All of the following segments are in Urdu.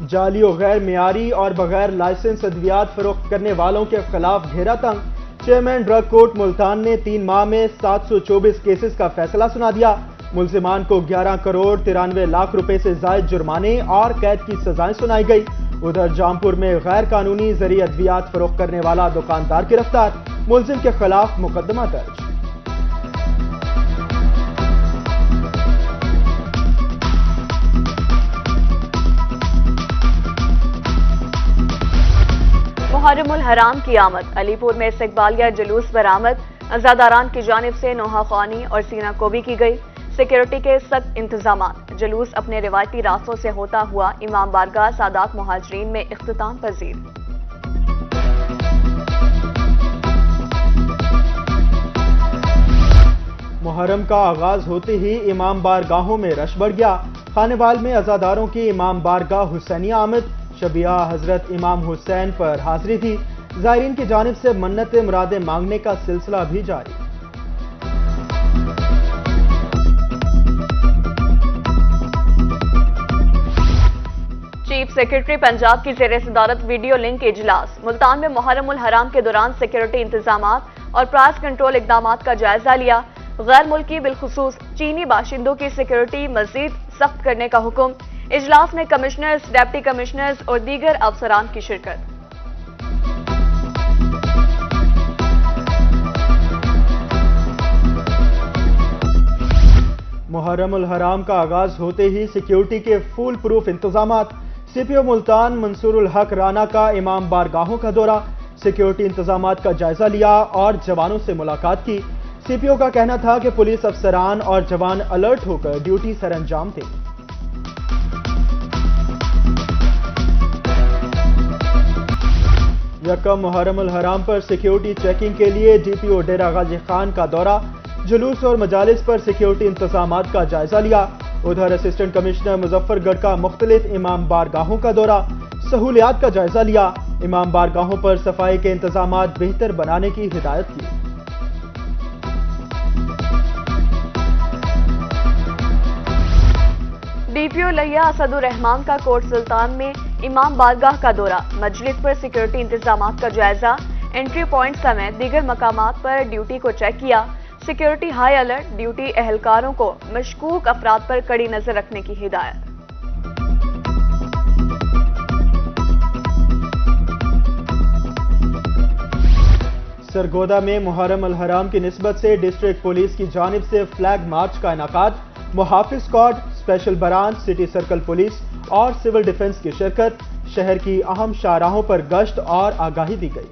جعلی و غیر معیاری اور بغیر لائسنس ادویات فروخت کرنے والوں کے خلاف گھیرا تنگ، چیئرمین ڈرگ کورٹ ملتان نے 3 ماہ میں 724 کیسز کا فیصلہ سنا دیا، ملزمان کو 11 کروڑ 93 لاکھ روپے سے زائد جرمانے اور قید کی سزائیں سنائی گئی۔ ادھر جامپور میں غیر قانونی زرعی ادویات فروخت کرنے والا دکاندار گرفتار، ملزم کے خلاف مقدمہ درج۔ محرم الحرام کی آمد، علی پور میں استقبالیہ جلوس برآمد، عزاداران کی جانب سے نوحہ خوانی اور سینہ کوبی کی گئی، سیکیورٹی کے سخت انتظامات، جلوس اپنے روایتی راستوں سے ہوتا ہوا امام بارگاہ سادات مہاجرین میں اختتام پذیر۔ محرم کا آغاز ہوتے ہی امام بارگاہوں میں رش بڑھ گیا، خانے وال میں عزاداروں کی امام بارگاہ حسینیہ آمد، شبیہ حضرت امام حسین پر حاضری تھی، زائرین کی جانب سے منت مرادیں مانگنے کا سلسلہ بھی جاری۔ چیف سیکرٹری پنجاب کی زیر صدارت ویڈیو لنک اجلاس، ملتان میں محرم الحرام کے دوران سیکیورٹی انتظامات اور پرائس کنٹرول اقدامات کا جائزہ لیا، غیر ملکی بالخصوص چینی باشندوں کی سیکیورٹی مزید سخت کرنے کا حکم، اجلاس میں کمشنرز، ڈپٹی کمشنرز اور دیگر افسران کی شرکت۔ محرم الحرام کا آغاز ہوتے ہی سیکیورٹی کے فول پروف انتظامات، سی پی او ملتان منصور الحق رانا کا امام بارگاہوں کا دورہ، سیکیورٹی انتظامات کا جائزہ لیا اور جوانوں سے ملاقات کی، سی پی او کا کہنا تھا کہ پولیس افسران اور جوان الرٹ ہو کر ڈیوٹی سر انجام دیں۔ یکم محرم الحرام پر سیکیورٹی چیکنگ کے لیے ڈی پی او ڈیرہ غازی خان کا دورہ، جلوس اور مجالس پر سیکیورٹی انتظامات کا جائزہ لیا، ادھر اسسٹنٹ کمشنر مظفر گڑھ کا مختلف امام بارگاہوں کا دورہ، سہولیات کا جائزہ لیا، امام بارگاہوں پر صفائی کے انتظامات بہتر بنانے کی ہدایت کی۔ ڈی پی او لیا اسد الرحمان کا کوٹ سلطان میں امام بارگاہ کا دورہ، مجلس پر سیکیورٹی انتظامات کا جائزہ، انٹری پوائنٹ سمیت دیگر مقامات پر ڈیوٹی کو چیک کیا، سیکیورٹی ہائی الرٹ، ڈیوٹی اہلکاروں کو مشکوک افراد پر کڑی نظر رکھنے کی ہدایت۔ سرگودا میں محرم الحرام کی نسبت سے ڈسٹرکٹ پولیس کی جانب سے فلیگ مارچ کا انعقاد، محافظ squad, special branch, city circle police اور سول ڈیفنس کی شرکت، شہر کی اہم شاہراہوں پر گشت اور آگاہی دی گئی۔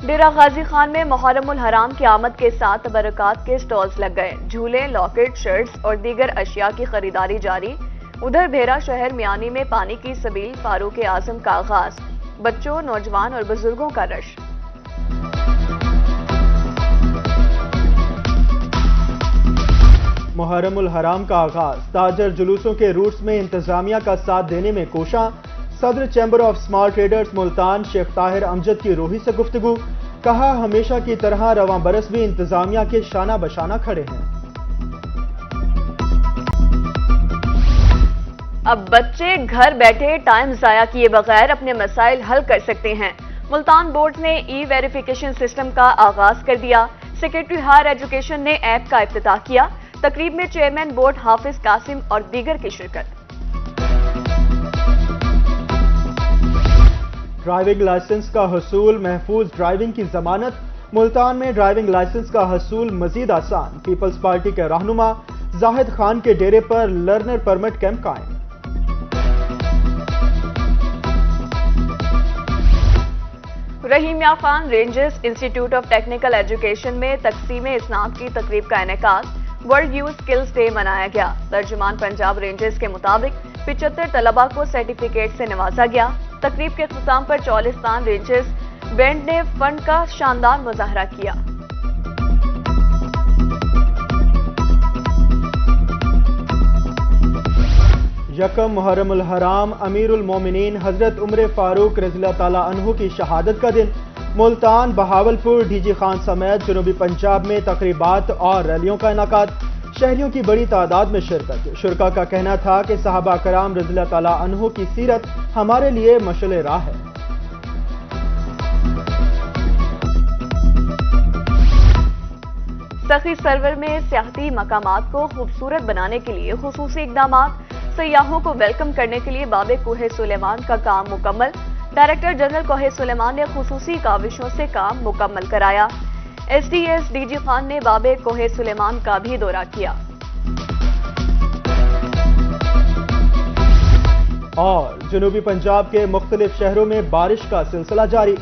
ڈیرہ غازی خان میں محرم الحرام کی آمد کے ساتھ تبرکات کے سٹالز لگ گئے، جھولے، لاکٹ، شرٹس اور دیگر اشیاء کی خریداری جاری۔ ادھر بھیرا شہر میانی میں پانی کی سبیل فاروق اعظم کا آغاز، بچوں، نوجوان اور بزرگوں کا رش۔ محرم الحرام کا آغاز، تاجر جلوسوں کے روٹس میں انتظامیہ کا ساتھ دینے میں کوشاں، صدر chamber of small traders Multan شیخ طاہر امجد کی روحی سے گفتگو، کہا ہمیشہ کی طرح رواں برس بھی انتظامیہ کے شانہ بشانہ کھڑے ہیں۔ اب بچے گھر بیٹھے ٹائم ضائع کیے بغیر اپنے مسائل حل کر سکتے ہیں، ملتان بورڈ نے ای ویریفیکیشن سسٹم کا آغاز کر دیا، سیکرٹری ہائر ایجوکیشن نے ایپ کا افتتاح کیا، تقریب میں چیئرمین بورڈ حافظ قاسم اور دیگر کی شرکت۔ ڈرائیونگ لائسنس کا حصول، محفوظ ڈرائیونگ کی ضمانت، ملتان میں ڈرائیونگ لائسنس کا حصول مزید آسان، پیپلز پارٹی کے رہنما زاہد خان کے ڈیرے پر لرنر پرمٹ کیمپ قائم۔ رحیم یا Khan rangers institute of technical education میں تقسیم اسناد کی تقریب کا انعقاد، ورلڈ یوتھ سکلز ڈے منایا گیا، ترجمان پنجاب رینجرز کے مطابق 75 طلباء کو سرٹیفکیٹ سے نوازا گیا، تقریب کے اختتام پر چولستان رینجرز بینڈ نے فنڈ کا شاندار مظاہرہ کیا۔ یکم محرم الحرام، امیر المومنین حضرت عمر فاروق رضی اللہ تعالیٰ عنہ کی شہادت کا دن، ملتان، بہاولپور، ڈی جی خان سمیت جنوبی پنجاب میں تقریبات اور ریلیوں کا انعقاد، شہریوں کی بڑی تعداد میں شرکت. شرکا کا کہنا تھا کہ صحابہ کرام رضی اللہ تعالیٰ عنہ کی سیرت ہمارے لیے مشعل راہ ہے. سخی سرور میں سیاحتی مقامات کو خوبصورت بنانے کے لیے خصوصی اقدامات. سیاحوں کو ویلکم کرنے کے لیے باب کوہ سلیمان کا کام مکمل. ڈائریکٹر جنرل کوہ سلیمان نے خصوصی کاوشوں سے کام مکمل کرایا. S D S D G Khan نے باب کوہ سلیمان کا بھی دورہ کیا. اور جنوبی پنجاب کے مختلف شہروں میں بارش کا سلسلہ جاری.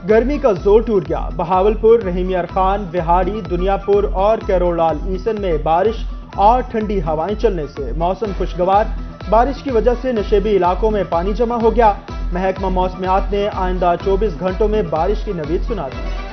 گرمی کا زور ٹوٹ گیا. بہاولپور، رحیم یار خان، وہاڑی، دنیا پور اور کیرولال ایسن میں بارش اور ٹھنڈی ہوائیں چلنے سے موسم خوشگوار. بارش کی وجہ سے نشیبی علاقوں میں پانی جمع ہو گیا. محکمہ موسمیات نے آئندہ 24 گھنٹوں میں بارش کی نوید سنا دی.